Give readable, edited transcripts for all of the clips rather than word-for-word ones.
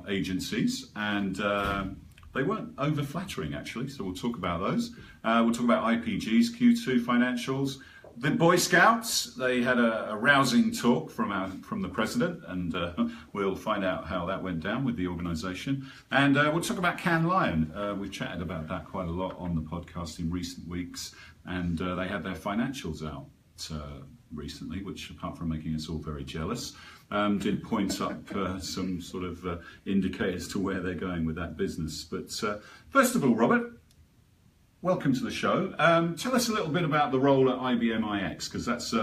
our agencies, and they weren't over-flattering, actually, so we'll talk about those. We'll talk about IPG's Q2 financials. The Boy Scouts, they had a rousing talk from the president, and we'll find out how that went down with the organisation. And we'll talk about Cannes Lion. We've chatted about that quite a lot on the podcast in recent weeks, and they had their financials out recently, which, apart from making us all very jealous, did point up some sort of indicators to where they're going with that business. But first of all, Robert, welcome to the show. Tell us a little bit about the role at IBM iX, because that's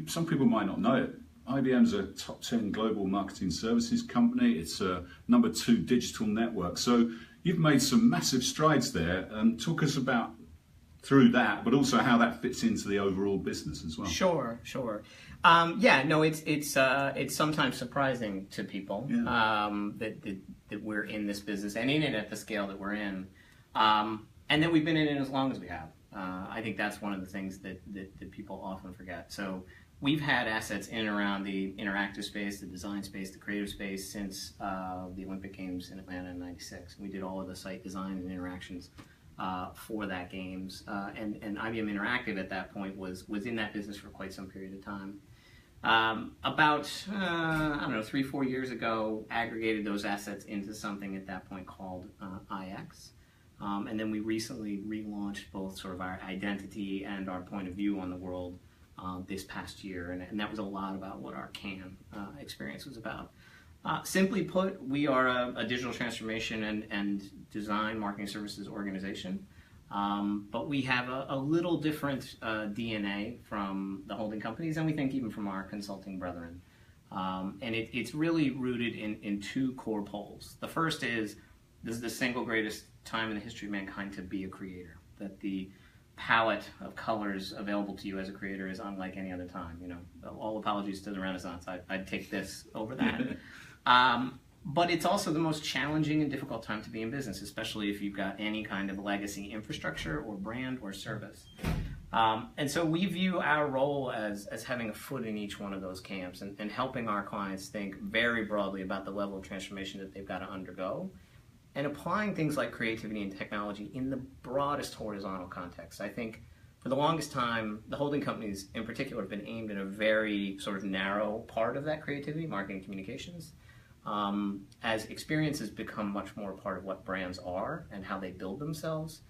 some people might not know it. IBM's a top 10 global marketing services company. It's a number 2 digital network. So you've made some massive strides there. Talk us about through that, but also how that fits into the overall business as well. Sure. It's sometimes surprising to people that we're in this business and in it at the scale that we're in, and that we've been in it as long as we have. I think that's one of the things that people often forget. So we've had assets in and around the interactive space, the design space, the creative space since the Olympic Games in Atlanta in '96. We did all of the site design and interactions for that games, and IBM Interactive at that point was in that business for quite some period of time. About 3-4 years ago, aggregated those assets into something at that point called iX, and then we recently relaunched both sort of our identity and our point of view on the world this past year, and that was a lot about what our Cannes experience was about. Simply put, we are a digital transformation and design marketing services organization, but we have a little different DNA from the holding companies, and we think even from our consulting brethren. And it's really rooted in 2 core poles. The first is, this is the single greatest time in the history of mankind to be a creator, that the palette of colors available to you as a creator is unlike any other time. You know, all apologies to the Renaissance, I'd take this over that. But it's also the most challenging and difficult time to be in business, especially if you've got any kind of legacy infrastructure or brand or service. And so we view our role as having a foot in each one of those camps and helping our clients think very broadly about the level of transformation that they've got to undergo, and applying things like creativity and technology in the broadest horizontal context. I think for the longest time, the holding companies in particular have been aimed at a very sort of narrow part of that creativity, marketing, communications. As experience has become much more a part of what brands are and how they build themselves,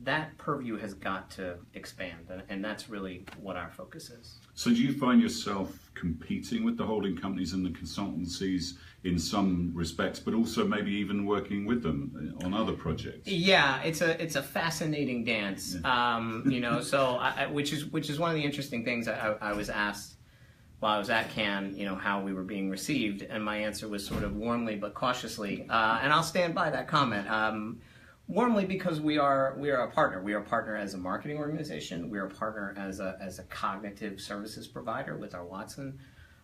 that purview has got to expand, and that's really what our focus is. So do you find yourself competing with the holding companies and the consultancies in some respects, but also maybe even working with them on other projects? Yeah, it's a fascinating dance. Yeah. Which is one of the interesting things I was asked while I was at Cannes, how we were being received, and my answer was sort of warmly but cautiously, and I'll stand by that comment. Warmly because we are a partner. We are a partner as a marketing organization. We are a partner as a cognitive services provider with our Watson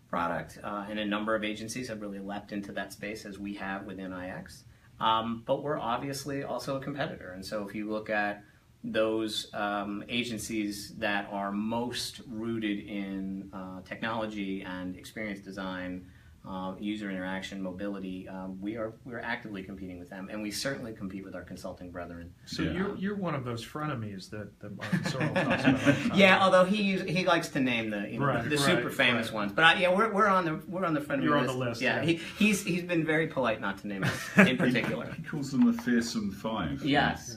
product, and a number of agencies have really leapt into that space as we have within IX. But we're obviously also a competitor, and so if you look at those agencies that are most rooted in technology and experience design, user interaction, mobility, we're actively competing with them, and we certainly compete with our consulting brethren. So you're one of those frenemies that Mark Sorrell talks about. Yeah, although he likes to name the super famous ones, but we're on the frenemy list. You're on the list. Yeah, he's been very polite not to name us in particular. He calls them the fearsome 5. Yes.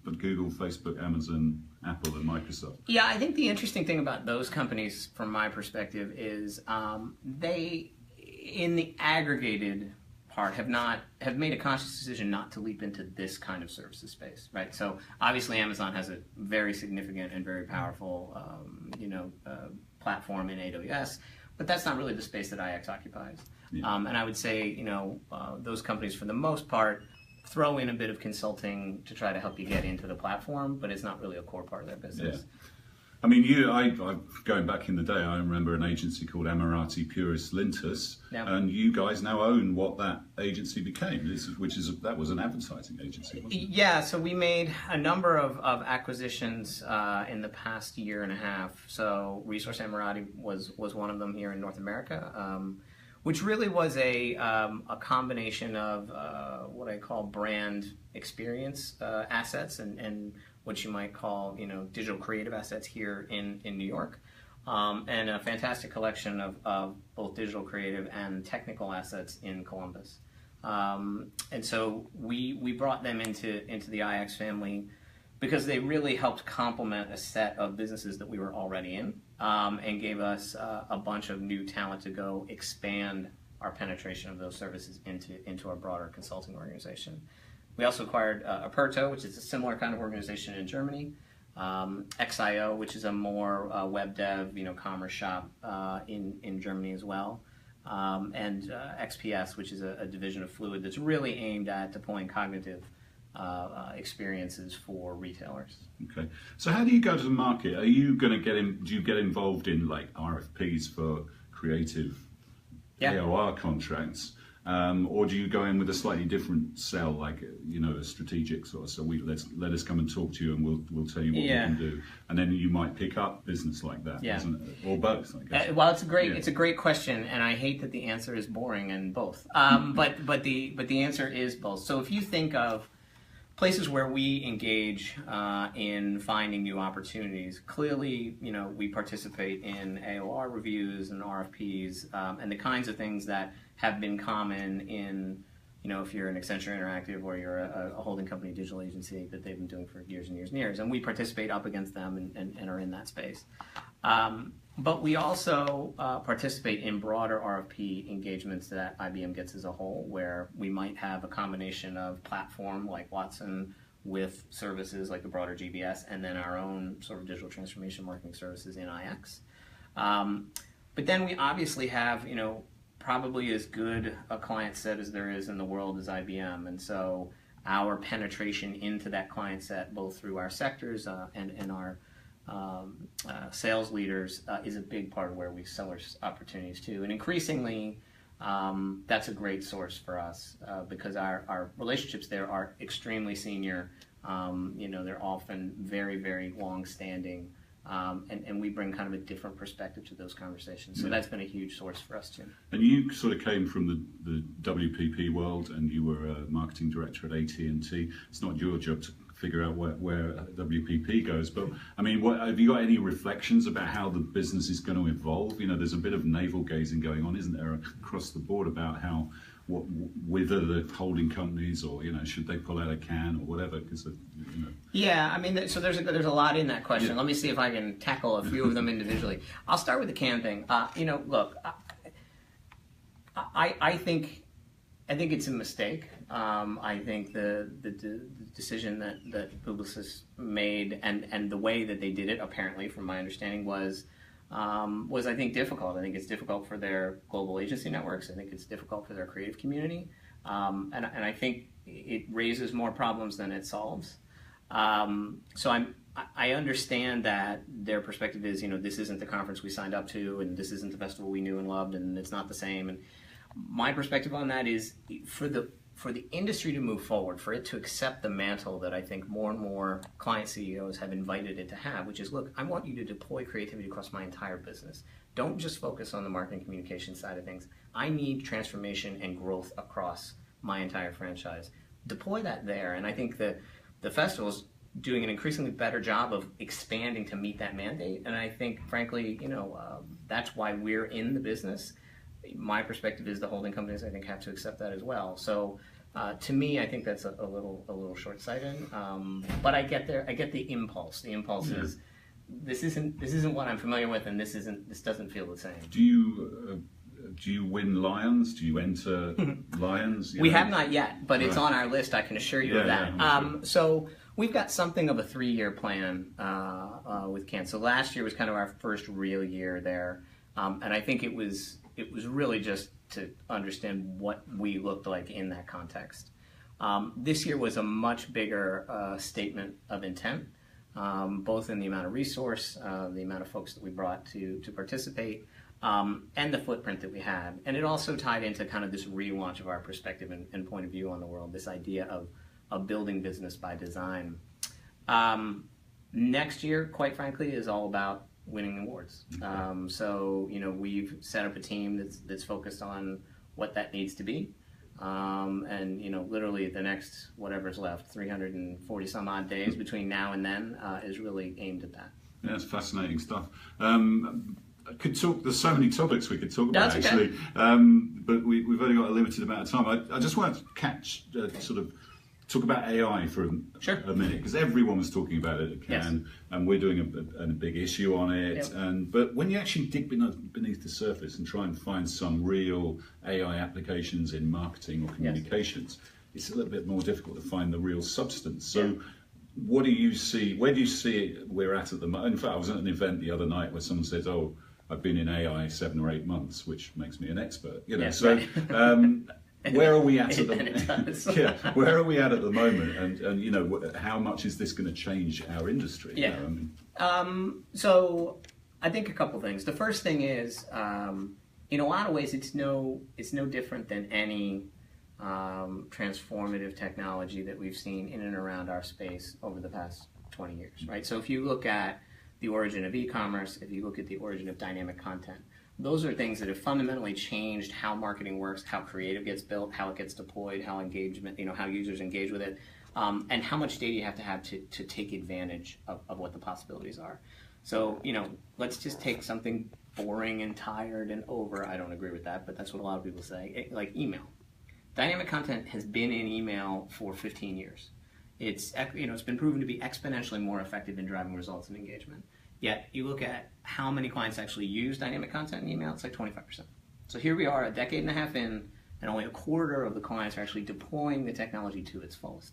But Google, Facebook, Amazon, Apple, and Microsoft. Yeah, I think the interesting thing about those companies, from my perspective, is they, in the aggregated part, have made a conscious decision not to leap into this kind of services space, right? So obviously, Amazon has a very significant and very powerful, platform in AWS, but that's not really the space that IX occupies. Yeah. And I would say, those companies, for the most part, throw in a bit of consulting to try to help you get into the platform, but it's not really a core part of their business. Yeah. I mean, going back in the day, I remember an agency called Emirati Puris Lintus, and you guys now own what that agency became, that was an advertising agency, wasn't it? Yeah, so we made a number of acquisitions in the past year and a half. So Resource Emirati was one of them here in North America. which really was a combination of what I call brand experience assets and what you might call, digital creative assets here in New York, and a fantastic collection of both digital creative and technical assets in Columbus. And so we brought them into the IX family because they really helped complement a set of businesses that we were already in, and gave us a bunch of new talent to go expand our penetration of those services into our broader consulting organization. We also acquired Aperto, which is a similar kind of organization in Germany, XIO, which is a more web dev, commerce shop in Germany as well, and XPS, which is a division of Fluid that's really aimed at deploying cognitive experiences for retailers. Okay, so how do you go to the market? Are you going to do you get involved in like RFPs for creative AOR contracts, or do you go in with a slightly different sell, like a strategic sort of? So let us come and talk to you, and we'll tell you what we can do, and then you might pick up business like that, isn't it? Or both, I guess. Well, it's a great question, and I hate that the answer is boring and both. But the answer is both. So if you think of places where we engage in finding new opportunities, clearly, we participate in AOR reviews and RFPs, and the kinds of things that have been common in, if you're an Accenture Interactive or you're a holding company digital agency that they've been doing for years and years and years, and we participate up against them and are in that space. But we also participate in broader RFP engagements that IBM gets as a whole, where we might have a combination of platform like Watson with services like the broader GBS, and then our own sort of digital transformation marketing services in IX. But then we obviously have, probably as good a client set as there is in the world as IBM, and so our penetration into that client set, both through our sectors and our sales leaders, is a big part of where we sell our opportunities to. And increasingly, that's a great source for us because our relationships there are extremely senior. They're often very, very long-standing, and we bring kind of a different perspective to those conversations. So that's been a huge source for us too. And you sort of came from the WPP world, and you were a marketing director at AT&T. It's not your job to figure out where WPP goes, but I mean, have you got any reflections about how the business is going to evolve? There's a bit of navel gazing going on, isn't there, across the board about whether the holding companies or should they pull out a can or whatever? Because Yeah, I mean, so there's a lot in that question. Let me see if I can tackle a few of them individually. I'll start with the can thing. Look, I think it's a mistake. I think the decision that Publicis made and the way that they did it, apparently, from my understanding, was I think difficult. I think it's difficult for their global agency networks. I think it's difficult for their creative community, and I think it raises more problems than it solves. So I understand that their perspective is, this isn't the conference we signed up to, and this isn't the festival we knew and loved, and it's not the same. And my perspective on that is for the industry to move forward, for it to accept the mantle that I think more and more client CEOs have invited it to have, which is, look, I want you to deploy creativity across my entire business. Don't just focus on the marketing communication side of things. I need transformation and growth across my entire franchise. Deploy that there, and I think the festival's doing an increasingly better job of expanding to meet that mandate, and I think, frankly, that's why we're in the business. My perspective is the holding companies, I think, have to accept that as well. So, to me, I think that's a little short-sighted. But I get the impulse. The impulse is this isn't what I'm familiar with, and this doesn't feel the same. Do you win Lions? Do you enter Lions? We have not yet, but it's on our list. I can assure you of that. Sure. So we've got something of a 3-year plan with Cannes. So last year was kind of our first real year there, and I think it was really just to understand what we looked like in that context. This year was a much bigger statement of intent, both in the amount of resource, the amount of folks that we brought to participate, and the footprint that we had. And it also tied into kind of this relaunch of our perspective and point of view on the world, this idea of building business by design. Next year, quite frankly, is all about winning awards. So we've set up a team that's focused on what that needs to be. And literally the next whatever's left, 340 some odd days between now and then, is really aimed at that. Yeah, it's fascinating stuff. I could talk. There's so many topics we could talk about, That's actually, okay. but we've only got a limited amount of time. I just want to talk about AI for a minute, because everyone was talking about it at Cannes, and we're doing a big issue on it. Yep. But when you actually dig beneath the surface and try and find some real AI applications in marketing or communications, it's a little bit more difficult to find the real substance. So. What do you see? Where do you see we're at the moment? In fact, I was at an event the other night where someone says, "Oh, I've been in AI 7 or 8 months," which makes me an expert. Where are we at the where are we at the moment? And how much is this going to change our industry? Yeah. So I think a couple things. The first thing is, in a lot of ways, it's no different than any transformative technology that we've seen in and around our space over the past 20 years, right? So if you look at the origin of e-commerce, if you look at the origin of dynamic content, those are things that have fundamentally changed how marketing works, how creative gets built, how it gets deployed, how engagement, how users engage with it, and how much data you have to take advantage of what the possibilities are. So, let's just take something boring and tired and over. I don't agree with that, but that's what a lot of people say, like email. Dynamic content has been in email for 15 years. It's been proven to be exponentially more effective in driving results and engagement. Yet you look at how many clients actually use dynamic content in email, it's like 25%. So here we are, a decade and a half in, and only a quarter of the clients are actually deploying the technology to its fullest.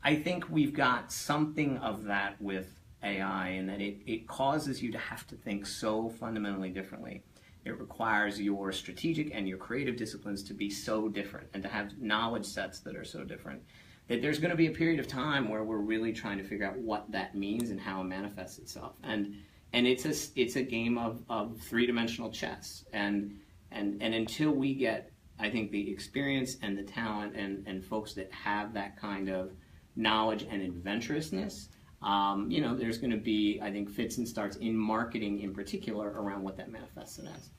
I think we've got something of that with AI, in that it causes you to have to think so fundamentally differently. It requires your strategic and your creative disciplines to be so different, and to have knowledge sets that are so different, that there's going to be a period of time where we're really trying to figure out what that means and how it manifests itself. And it's a game of three-dimensional chess. And until we get, I think, the experience and the talent and folks that have that kind of knowledge and adventurousness, there's going to be, I think, fits and starts in marketing in particular around what that manifests it as.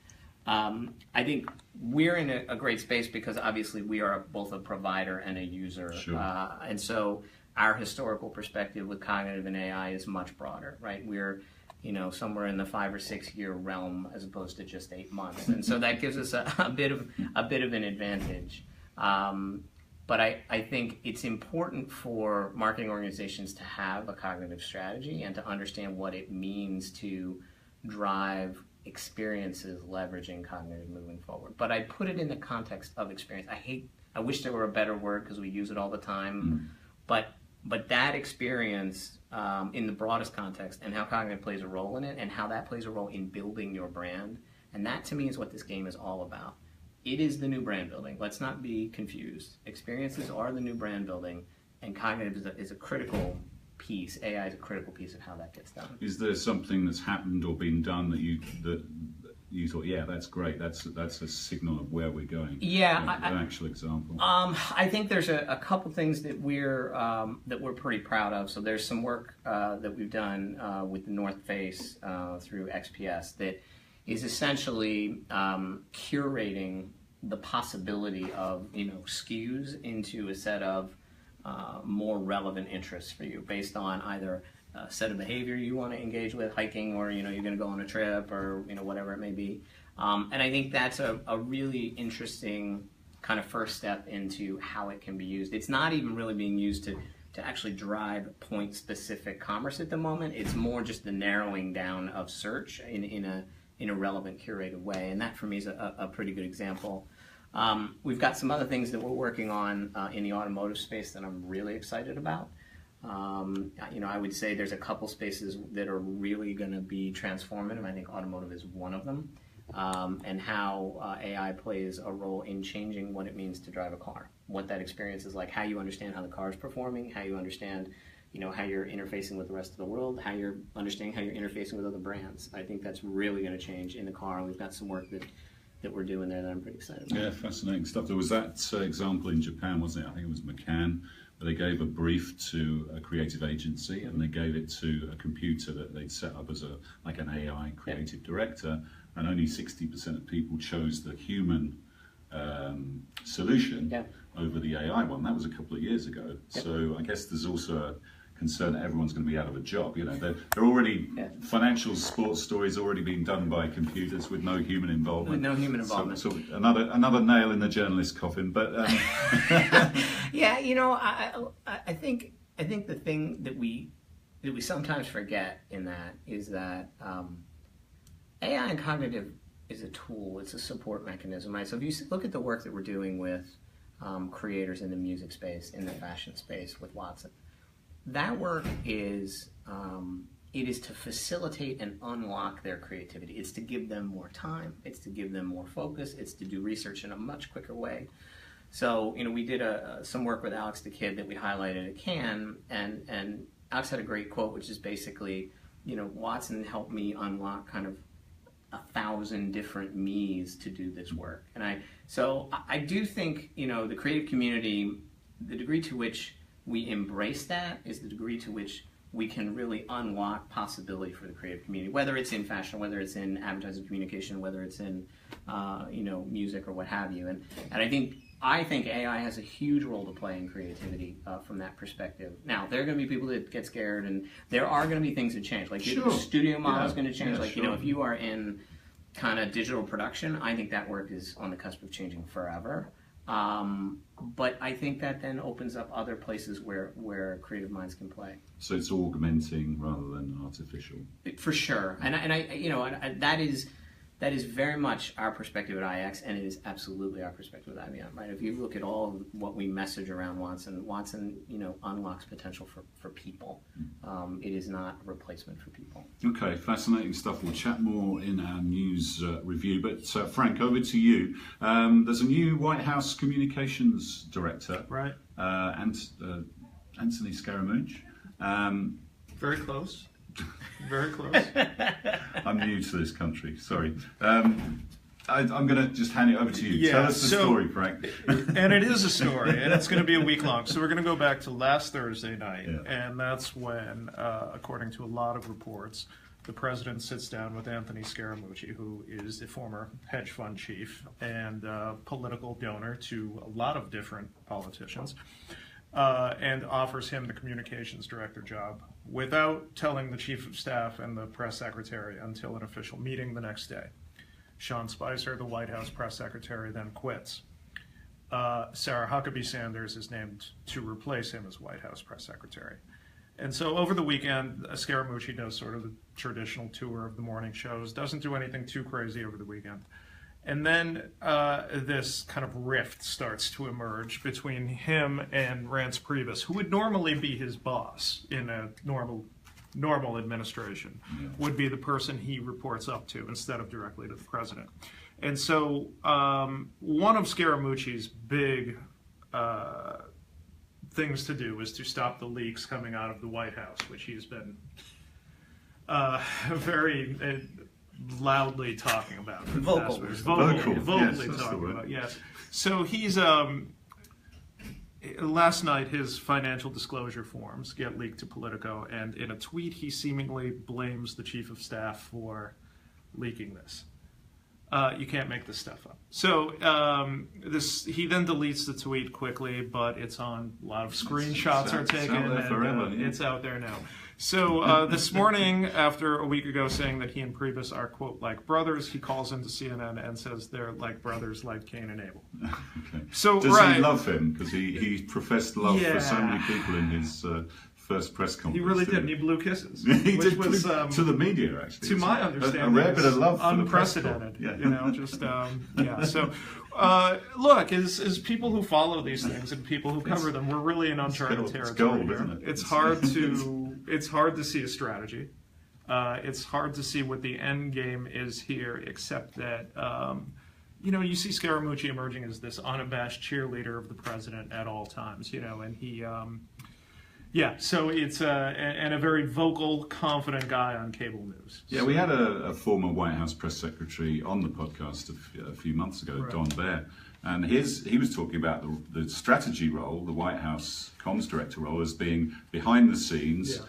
I think we're in a great space because obviously we are both a provider and a user. Sure. And so our historical perspective with cognitive and AI is much broader, right? We're, somewhere in the 5 or 6 year realm as opposed to just 8 months. And so that gives us a bit of an advantage. But I think it's important for marketing organizations to have a cognitive strategy and to understand what it means to drive experiences leveraging cognitive moving forward. But I put it in the context of experience. I wish there were a better word because we use it all the time. But that experience in the broadest context, and how cognitive plays a role in it, and how that plays a role in building your brand, and that to me is what this game is all about. It is the new brand building. Let's not be confused. Experiences are the new brand building, and cognitive is a critical piece. AI is a critical piece of how that gets done. Is there something that's happened or been done that you thought, yeah, that's great. That's a signal of where we're going? Yeah, an actual example. I think there's a couple things that we're pretty proud of. So there's some work that we've done with the North Face through XPS that is essentially curating the possibility of SKUs into a set of more relevant interests for you based on either a set of behavior you want to engage with, hiking, or you're going to go on a trip, or whatever it may be. And I think that's a really interesting kind of first step into how it can be used. It's not even really being used to actually drive point-specific commerce at the moment. It's more just the narrowing down of search in a relevant, curated way, and that for me is a pretty good example. We've got some other things that we're working on in the automotive space that I'm really excited about. I would say there's a couple spaces that are really going to be transformative. I think automotive is one of them, and how AI plays a role in changing what it means to drive a car, what that experience is like, how you understand how the car is performing, how you understand how you're interfacing with the rest of the world, how you're understanding how you're interfacing with other brands. I think that's really going to change in the car, and we've got some work we're doing there that I'm pretty excited about. Yeah, fascinating stuff. There was that example in Japan, wasn't it? I think it was McCann. They gave a brief to a creative agency, and they gave it to a computer that they'd set up as like an AI creative director, and only 60% of people chose the human solution over the AI one. That was a couple of years ago. So I guess there's also a concern that everyone's going to be out of a job. You know, they're already financial sports stories already being done by computers with no human involvement. With no human involvement. So another nail in the journalist coffin. But yeah, you know, I think the thing that we sometimes forget in that is that AI and cognitive is a tool. It's a support mechanism. Right? So if you look at the work that we're doing with creators in the music space, in the fashion space with Watson. That work is it is to facilitate and unlock their creativity. It's to give them more time. It's to give them more focus. It's to do research in a much quicker way. So, you know, we did some work with Alex the Kid that we highlighted at Cannes, and Alex had a great quote, which is basically, you know, Watson helped me unlock kind of 1,000 different me's to do this work. And I do think, you know, the creative community, the degree to which we embrace that is the degree to which we can really unlock possibility for the creative community, whether it's in fashion, whether it's in advertising communication, whether it's in you know, music or what have you. And I think AI has a huge role to play in creativity from that perspective. Now, there are going to be people that get scared, and there are going to be things that change. Like the studio model is going to change. You know, if you are in kind of digital production, I think that work is on the cusp of changing forever. But I think that then opens up other places where creative minds can play. So it's augmenting rather than artificial. For sure, and I you know, that is very much our perspective at IX, and it is absolutely our perspective at IBM. Right? If you look at all of what we message around Watson, you know, unlocks potential for people. It is not a replacement for people. Okay, fascinating stuff. We'll chat more in our news review. But Frank, over to you. There's a new White House communications director, right? Anthony Scaramouche. Very close. Very close. I'm new to this country, sorry. I'm going to just hand it over to you. Yeah, tell us the story, Frank. And it is a story, and it's going to be a week long. So we're going to go back to last Thursday night, and that's when, according to a lot of reports, the president sits down with Anthony Scaramucci, who is the former hedge fund chief and political donor to a lot of different politicians, and offers him the communications director job without telling the chief of staff and the press secretary until an official meeting the next day. Sean Spicer, the White House press secretary, then quits. Sarah Huckabee Sanders is named to replace him as White House press secretary. And so over the weekend, Scaramucci does sort of the traditional tour of the morning shows, doesn't do anything too crazy over the weekend. And then this kind of rift starts to emerge between him and Reince Priebus, who would normally be his boss in a normal administration, would be the person he reports up to instead of directly to the president. And so one of Scaramucci's big things to do is to stop the leaks coming out of the White House, which he's been very loudly talking about. Vocally talking about, yes. So he's, last night his financial disclosure forms get leaked to Politico, and in a tweet he seemingly blames the chief of staff for leaking this. You can't make this stuff up. So he then deletes the tweet quickly, but it's on a lot of screenshots are taken, and it's out there now. So this morning, after a week ago saying that he and Priebus are, quote, like brothers, he calls into CNN and says they're like brothers like Cain and Abel. Okay. So, Does he love him? Because he professed love for so many people in his first press conference. He really did, and he blew kisses. He did to the media, actually. To my understanding, a rare bit of love for unprecedented. The press you know, just yeah. So, look, as people who follow these things and people who cover them, we're really in uncharted territory. It's gold, here. isn't it? It's hard to see a strategy. It's hard to see what the end game is here, except that you know, you see Scaramucci emerging as this unabashed cheerleader of the president at all times. You know, and Yeah, so it's and a very vocal, confident guy on cable news. Yeah, we had a former White House press secretary on the podcast a few months ago, right. Don Baer, and he was talking about the strategy role, the White House comms director role, as being behind the scenes. Yeah.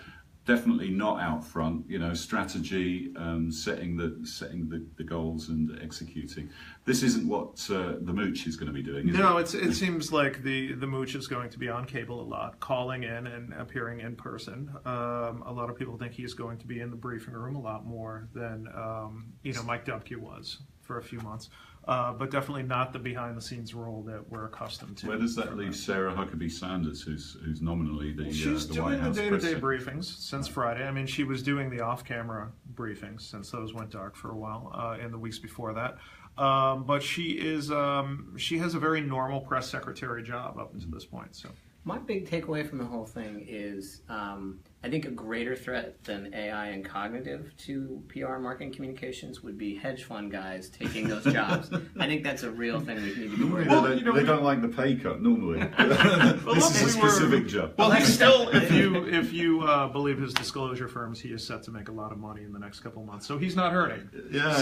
Definitely not out front, strategy, setting the goals and executing. This isn't what the mooch is going to be doing, is it? It seems like the mooch is going to be on cable a lot, calling in and appearing in person. A lot of people think he's going to be in the briefing room a lot more than Mike Dubke was for a few months. But definitely not the behind-the-scenes role that we're accustomed to. Where does that leave Sarah Huckabee Sanders, who's nominally the She's the White House doing the day-to-day briefings since Friday. I mean, she was doing the off-camera briefings since those went dark for a while in the weeks before that. But she has a very normal press secretary job up until this point. So my big takeaway from the whole thing is I think a greater threat than AI and cognitive to PR and marketing communications would be hedge fund guys taking those jobs. I think that's a real thing we need to be worried about. They don't like the pay cut normally. This is a specific job. Well, he's still, if you believe his disclosure firms, he is set to make a lot of money in the next couple of months. So he's not hurting. Yeah.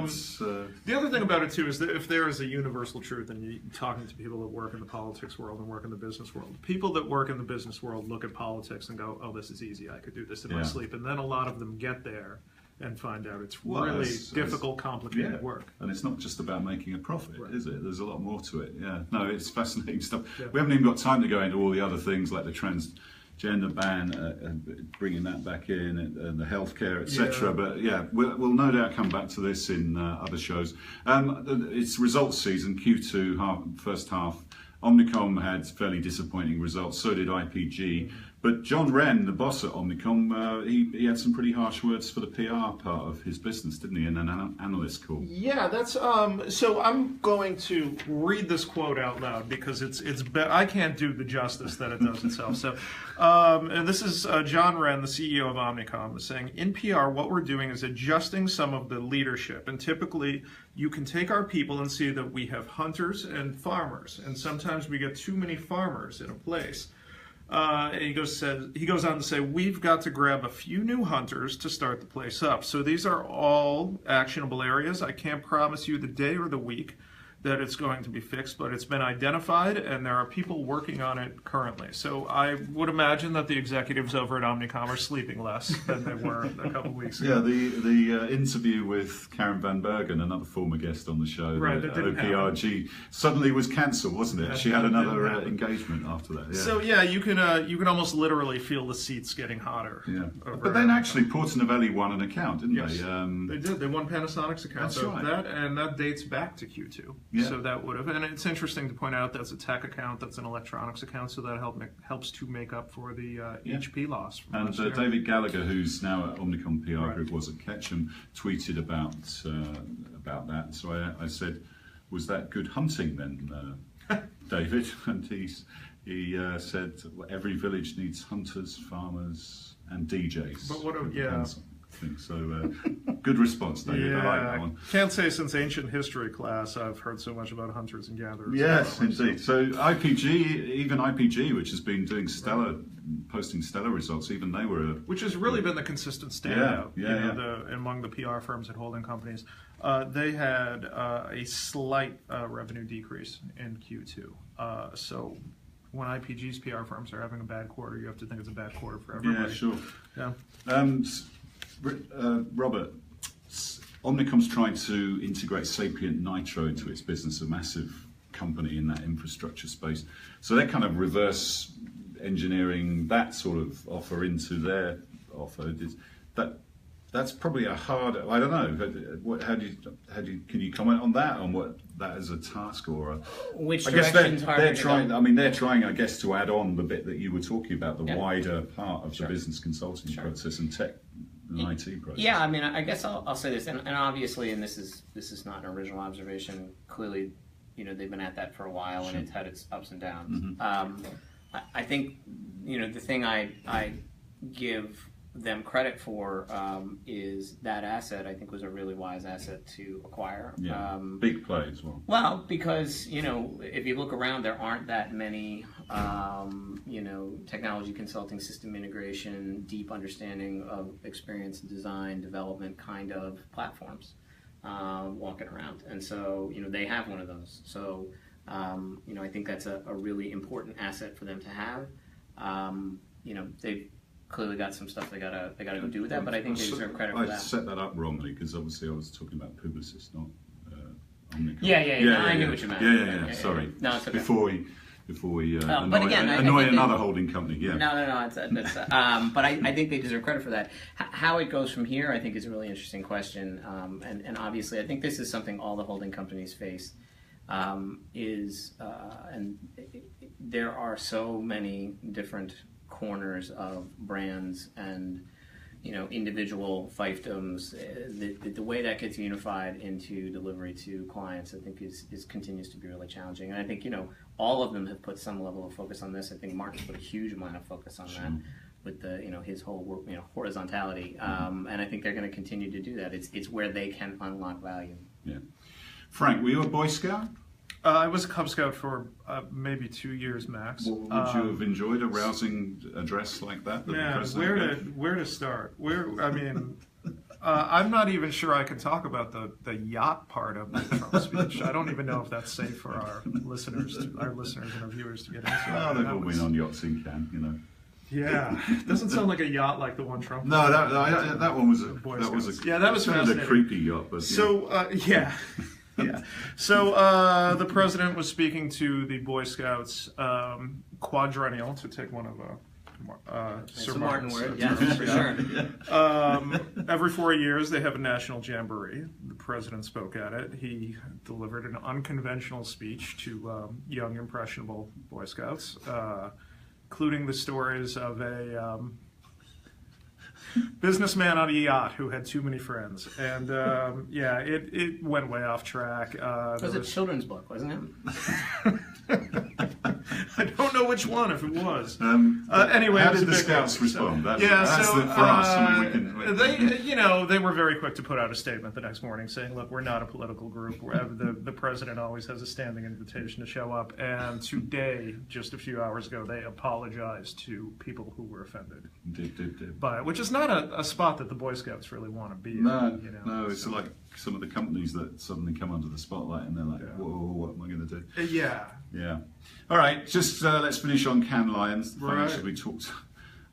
So the other thing about it too is that if there is a universal truth, and you're talking to people that work in the politics world and work in the business world, people that work in the business world look at politics and go, "Oh, this is easy. I could do this in my sleep." And then a lot of them get there and find out it's really difficult, complicated work. And it's not just about making a profit, right. is it? There's a lot more to it. Yeah. No, it's fascinating stuff. Yeah. We haven't even got time to go into all the other things like the transgender ban, bringing that back in, and the healthcare, etc. Yeah. But yeah, we'll no doubt come back to this in other shows. It's results season, Q2, first half. Omnicom had fairly disappointing results, so did IPG. But John Wren, the boss at Omnicom, he had some pretty harsh words for the PR part of his business, didn't he, in an analyst call? Yeah, that's so I'm going to read this quote out loud because I can't do the justice that it does itself. So, and this is John Wren, the CEO of Omnicom, saying, "In PR, what we're doing is adjusting some of the leadership, and typically you can take our people and see that we have hunters and farmers, and sometimes we get too many farmers in a place." And he goes on to say, "We've got to grab a few new hunters to start the place up. So these are all actionable areas. I can't promise you the day or the week that it's going to be fixed, but it's been identified and there are people working on it currently." So I would imagine that the executives over at Omnicom are sleeping less than they were a couple of weeks ago. Yeah, the interview with Karen Van Bergen, another former guest on the show, right, OPRG, suddenly was cancelled, wasn't it? Yeah, she had another engagement after that. Yeah. So yeah, you can almost literally feel the seats getting hotter. Yeah, but then actually Porter Novelli won an account, didn't yes. they? They did. They won Panasonic's account. That's right. That dates back to Q2. Yeah. So that would have, and it's interesting to point out that's a tech account, that's an electronics account, so that helps to make up for the HP loss. And David Gallagher, who's now at Omnicom PR right. Group, was at Ketchum, tweeted about that. So I said, "Was that good hunting then, David?" And he said, "Every village needs hunters, farmers, and DJs." But what? So good response, David. Yeah, I like that one. Can't say since ancient history class I've heard so much about hunters and gatherers. Yes, indeed. So IPG, which has been doing posting stellar results, even they were, which has really been the consistent standout. Among the PR firms and holding companies, they had a slight revenue decrease in Q2. So when IPG's PR firms are having a bad quarter, you have to think it's a bad quarter for everybody. Yeah, sure. Yeah. Robert, Omnicom's trying to integrate Sapient Nitro into its business, a massive company in that infrastructure space. So they're kind of reverse engineering that sort of offer into their offer. That's probably a hard. I don't know. Can you comment on that? On what that is a task or? Which I guess direction's they're trying. go? I mean, they're trying, I guess, to add on the bit that you were talking about, the Yep. wider part of the business consulting process and tech and IT process. Yeah, I mean, I guess I'll say this, and obviously, and this is not an original observation. Clearly, they've been at that for a while, and it's had its ups and downs. Mm-hmm. I think the thing I give them credit for is that asset. I think was a really wise asset to acquire. Yeah, big play as well. Well, because if you look around, there aren't that many technology consulting, system integration, deep understanding of experience, design, development kind of platforms walking around, and so they have one of those. So I think that's a really important asset for them to have. They've clearly got some stuff they gotta go do with that, but I think they deserve credit for that. I set that up wrongly because obviously I was talking about Publicis, not Omnicom. Yeah. I knew what you meant. Yeah. Sorry. No, it's okay. Before we annoy another holding company. Yeah. No. It's but I think they deserve credit for that. How it goes from here, I think, is a really interesting question. And obviously, I think this is something all the holding companies face. And there are so many different corners of brands and individual fiefdoms. The way that gets unified into delivery to clients, I think, is continues to be really challenging. And I think all of them have put some level of focus on this. I think Mark has put a huge amount of focus on that with the his whole horizontality. And I think they're going to continue to do that. It's where they can unlock value. Yeah. Frank, were you a Boy Scout? I was a Cub Scout for maybe 2 years max. Would you have enjoyed a rousing address like that? Where to start? I'm not even sure I can talk about the yacht part of the Trump speech. I don't even know if that's safe for our listeners and our viewers to get into. Oh, they've all been on yachts in Cannes, Yeah, doesn't sound like a yacht like the one Trump. No, that one was that was a creepy yacht. But yeah. So the president was speaking to the Boy Scouts quadrennial, to take one of Sir Martin's word. Yeah, for sure. Every 4 years they have a national jamboree. The president spoke at it. He delivered an unconventional speech to young, impressionable Boy Scouts, including the stories of a businessman on a yacht who had too many friends, and it went way off track. It was a children's book, wasn't it? I don't know which one, if it was. Anyway, how did the Scouts respond? For us. They were very quick to put out a statement the next morning saying, "Look, we're not a political group. The president always has a standing invitation to show up." And today, just a few hours ago, they apologized to people who were offended by it, which is not a spot that the Boy Scouts really want to be in. No, it's like some of the companies that suddenly come under the spotlight and they're like, whoa, what am I going to do? Yeah. All right, just let's finish on Cannes Lions. Right. We talked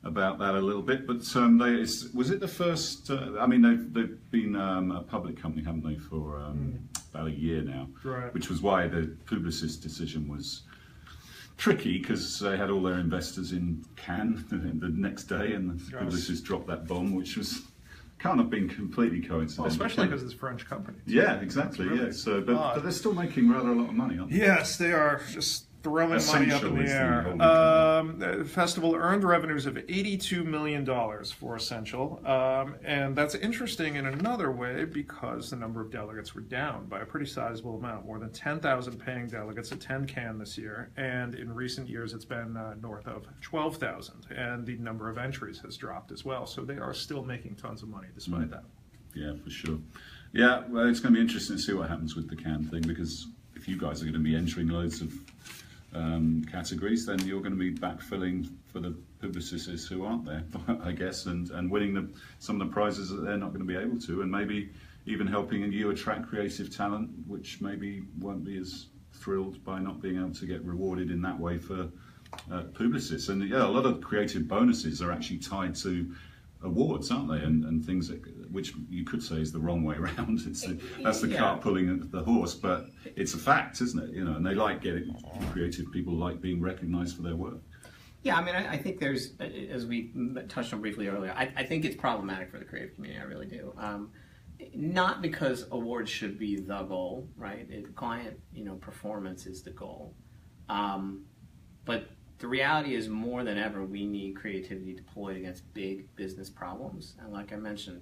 about that a little bit, but was it the first? They've been a public company, haven't they, for about a year now? Right. Which was why the Publicis decision was tricky, because they had all their investors in Cannes the next day, and Publicis dropped that bomb, which was can't have been completely coincidental. Well, especially because it's a French company. Yeah, exactly. Really but they're still making rather a lot of money, aren't they? Yes, they are. Just throwing money up in the air. The festival earned revenues of $82 million for Essential, and that's interesting in another way because the number of delegates were down by a pretty sizable amount. More than 10,000 paying delegates attend Cannes this year, and in recent years it's been north of 12,000, and the number of entries has dropped as well. So they are still making tons of money despite that. Yeah, for sure. Yeah, well, it's going to be interesting to see what happens with the Cannes thing, because if you guys are going to be entering loads of categories, then you're going to be backfilling for the Publicists who aren't there, I guess, and winning some of the prizes that they're not going to be able to, and maybe even helping you attract creative talent, which maybe won't be as thrilled by not being able to get rewarded in that way for Publicists. And a lot of creative bonuses are actually tied to awards, aren't they? And things which you could say is the wrong way around. That's the cart pulling the horse, but it's a fact, isn't it? And they like getting creative people like being recognised for their work. Yeah, I think there's, as we touched on briefly earlier, I think it's problematic for the creative community. I really do. Not because awards should be the goal, right? Client, performance is the goal, but the reality is, more than ever, we need creativity deployed against big business problems. And like I mentioned,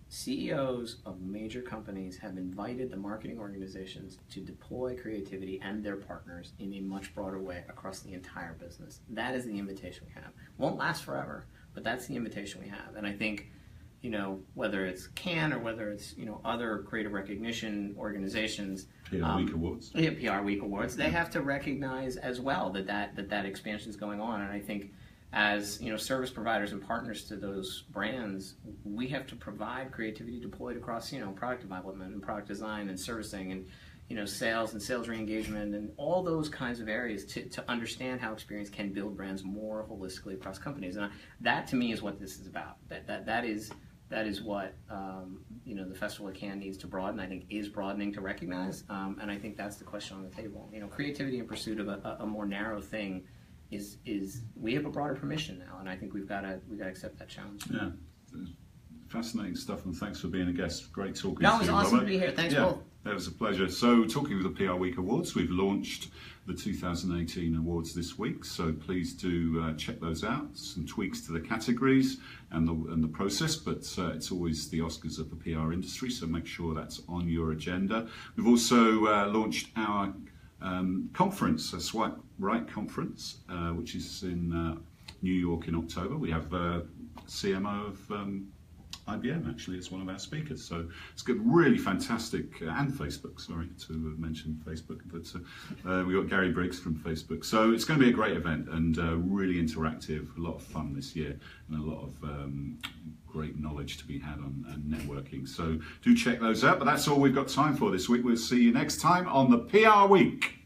CEOs of major companies have invited the marketing organizations to deploy creativity and their partners in a much broader way across the entire business. That is the invitation we have. Won't last forever, But that's the invitation we have. And I think, you know, whether it's Cannes or whether it's, you know, other creative recognition organizations, PRWeek Awards. Yeah, PRWeek Awards. They have to recognize as well that expansion is going on. And I think, as you know, service providers and partners to those brands, we have to provide creativity deployed across, you know, product development and product design and servicing and, you know, sales and sales re-engagement and all those kinds of areas to understand how experience can build brands more holistically across companies. And that to me is what this is about. That is what you know, the Festival of Cannes needs to broaden. I think is broadening to recognize, and I think that's the question on the table. You know, creativity in pursuit of a more narrow thing is we have a broader permission now, and I think we've got to accept that challenge. Yeah, fascinating stuff, and thanks for being a guest. Great talking to you, No, it was awesome Robert. to be here. Thanks, both. That was a pleasure. So, talking with the PRWeek Awards, we've launched the 2018 awards this week. So please do check those out. Some tweaks to the categories and the process, but it's always the Oscars of the PR industry. So make sure that's on your agenda. We've also launched our conference, a Swipe Right conference, which is in New York in October. We have CMO of IBM actually as one of our speakers, so it's good, really fantastic, and Facebook, sorry to mention Facebook, but we got Gary Briggs from Facebook, so it's going to be a great event and really interactive, a lot of fun this year, and a lot of great knowledge to be had on networking. So do check those out, but that's all we've got time for this week. We'll see you next time on the PR Week.